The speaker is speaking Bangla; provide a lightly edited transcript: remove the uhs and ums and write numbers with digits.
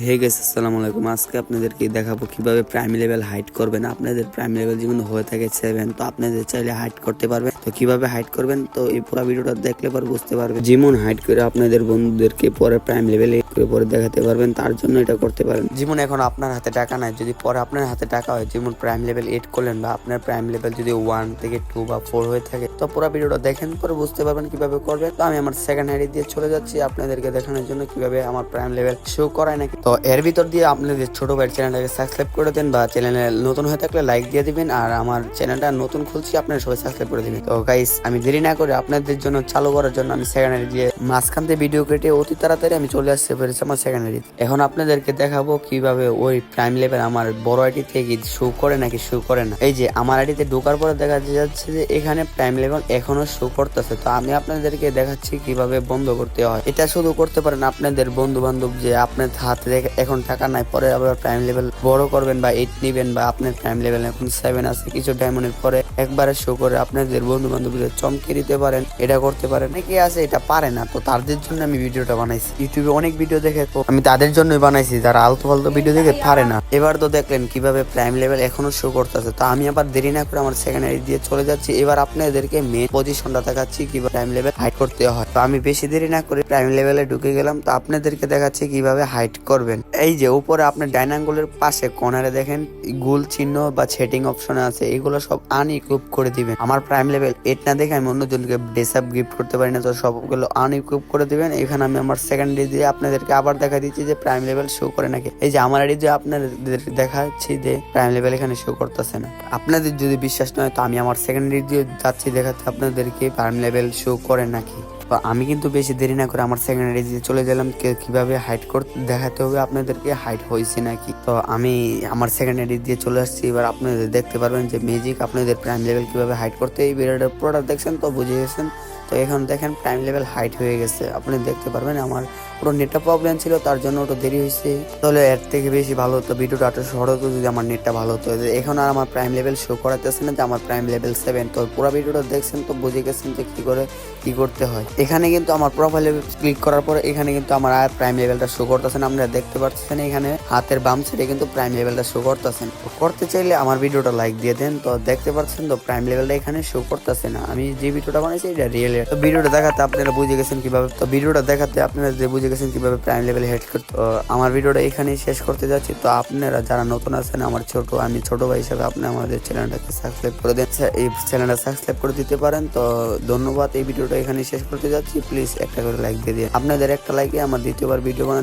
হে গাইস, আসসালামু আলাইকুম। আজকে আপনাদেরকে দেখাবো কিভাবে প্রাইম লেভেল হাইড করবেন। আপনাদের প্রাইম লেভেল যেমন হয়ে থাকে 7, তো আপনাদের চাইলে হাইড করতে পারবেন। তো কিভাবে হাইড করবেন, তো এই পুরো ভিডিওটা দেখলে পরে বুঝতে পারবেন। যেমন হাইড করে আপনাদের বন্ধুদেরকে পরে প্রাইম লেভেল করে পরে দেখাতে পারবেন, তার জন্য এটা করতে পারেন। যেমন এখন আপনার হাতে টাকা নাই, যদি পরে আপনার হাতে টাকা হয়, যেমন প্রাইম লেভেল 8 করলেন বা আপনার প্রাইম লেভেল যদি 1 থেকে 2 বা 4 হয়ে থাকে, তো পুরো ভিডিওটা দেখেন পরে বুঝতে পারবেন কিভাবে করবেন। তো আমি আমার সেকেন্ড আইডি দিয়ে চলে যাচ্ছি আপনাদেরকে দেখানোর জন্য কিভাবে আমার প্রাইম লেভেল শো করায় নাকি। তো এর ভিতর দিয়ে আপনাদের ছোট ভাইয়ের চ্যানেলটাকে সাবস্ক্রাইব করে দেন, বা চ্যানেলে নতুন হয়ে থাকলে লাইক দিয়ে দিবেন। আর আমার চ্যানেলটা নতুন খুলছি, আপনারা সবাই সাবস্ক্রাইব করে দিবেন। তো গাইস, আমি দেরি না করে আপনাদের জন্য চালু করার জন্য আমি সেকেন্ড আইডি দিয়ে মাঝখান থেকে ভিডিও কেটে অতি তাড়াতাড়ি আমি চলে আসতে পেরেছি আমার সেকেন্ড আইডি। এখন আপনাদেরকে দেখাবো কিভাবে ওই প্রাইম লেভেল আমার বড় আইডি থেকে শো করে নাকি শো করে না। এই যে আমার আইডিতে ঢোকার পরে দেখা যাচ্ছে যে এখানে প্রাইম লেভেল এখনো শো করতেছে। তো আমি আপনাদেরকে দেখাচ্ছি কিভাবে বন্ধ করতে হয়। এটা শুধু করতে পারেন আপনাদের বন্ধু বান্ধব, যে আপনার হাতে এখন টাকা নাই, পরে আবার প্রাইম লেভেল বড় করবেন বা 8 নিবেন, বা আপনার প্রাইম লেভেল এখন 7 আছে, কিছু ডায়মন্ডের পরে একবারে শো করে আপনাদের বন্ধু বান্ধবদের চমকে দিতে পারেন। এটা করতে পারেন। অনেকে আছে এটা পারে না, তো তাদের জন্য আমি ভিডিওটা বানাইছি। ইউটিউবে অনেক ভিডিও দেখে তো আমি তাদের জন্যই বানাইছি, যারা আলতু ফালতু ভিডিও দেখে পারে না। এবার তো দেখলেন কিভাবে প্রাইম লেভেল এখনো শো করতেছে। তো আমি আবার দেরি না করে আমার সেকেন্ড আইডি দিয়ে চলে যাচ্ছি। এবার আপনাদেরকে মেন পজিশনটা দেখাচ্ছি কিভাবে প্রাইম লেভেল হাইড করতে হয়। তো আমি বেশি দেরি না করে প্রাইম লেভেলে ঢুকে গেলাম। তো আপনাদেরকে দেখাচ্ছি কিভাবে হাইড করবেন। এই যে উপরে আপনার ডাইনাঙ্গুলের পাশে কর্নারে দেখেন গোল চিহ্ন বা সেটিং অপশনে আছে, এগুলো সব আনইকুইপ করে দিবেন। আমার প্রাইম লেভেল 8 না দেখে আমি অন্যজনকে ডেসআপ গিফট করতে পারি না, তো সবগুলো আনইকুইপ করে দিবেন। এখানে আমি আমার সেকেন্ড আইডি দিয়ে আপনাদেরকে আবার দেখা দিচ্ছি যে প্রাইম লেভেল শো করে নাকি। এই যে আমার আইডি যে আপনাদের দেখাচ্ছি যে প্রাইম লেভেল এখানে শো করতেছে না। আপনাদের যদি বিশ্বাস নয়, তো আমি আমার সেকেন্ড আইডি দিয়ে যাচ্ছি দেখাতে আপনাদেরকে প্রাইম লেভেল শো করে নাকি। তো আমি কিন্তু বেশি দেরি না করে আমার সেকেন্ড আইডি দিয়ে চলে গেলাম কিভাবে হাইড করতে দেখাতে হবে আপনাদেরকে হাইড হয়েছে নাকি। তো আমি আমার সেকেন্ড আইডি দিয়ে চলে আসছি। এবার আপনাদের দেখতে পারবেন যে ম্যাজিক আপনাদের প্রাইম লেভেল কিভাবে হাইড করতে। এই ভিডিওটা পুরোটা দেখছেন তো বুঝে গেছেন। তো এখন দেখেন প্রাইম লেভেল হাইট হয়ে গেছে, আপনি দেখতে পারবেন। আমার পুরো নেটটা প্রবলেম ছিল, তার জন্য ওটা দেরি হয়েছে। তাহলে এর থেকে বেশি ভালো হতো, ভিডিওটা আরো শর্ট হতো যদি আমার নেটটা ভালো হতো। এখন আর আমার প্রাইম লেভেল শো করাতেছে না যে আমার প্রাইম লেভেল 7। তো পুরো ভিডিওটা দেখছেন তো বুঝে গেছেন যে কি করতে হয়। এখানে কিন্তু আমার প্রোফাইলে ক্লিক করার পরে এখানে কিন্তু আমার আর প্রাইম লেভেলটা শো করতেছে না। আপনারা দেখতে পাচ্ছেন এখানে হাতের বাম সাইডে কিন্তু প্রাইম লেভেলটা শো করতেছেন। করতে চাইলে আমার ভিডিওটা লাইক দিয়ে দেন। তো দেখতে পাচ্ছেন তো প্রাইম লেভেলটা এখানে শো করতেছে না। আমি যে ভিডিওটা বানাইছি এটা রিয়েল। তো ভিডিওটা দেখাতে আপনারা বুঝে গেছেন কিভাবে। তো ভিডিওটা দেখাতে আপনারা যে বুঝে গেছেন কিভাবে প্রাইম লেভেল হেড করতে। আমার ভিডিওটা এখানেই শেষ করতে যাচ্ছি। তো আপনারা যারা নতুন আছেন, আমি ছোট ভাই হিসাবে আপনি আমাদের চ্যানেলটাকে সাবস্ক্রাইব করে দেন, এই চ্যানেলটা সাবস্ক্রাইব করে দিতে পারেন। তো ধন্যবাদ। এই ভিডিওটা এখানে শেষ করতে যাচ্ছি। প্লিজ একটা করে লাইক দিয়ে দিন। আপনাদের একটা লাইকে আমার দ্বিতীয়বার ভিডিও বানাতে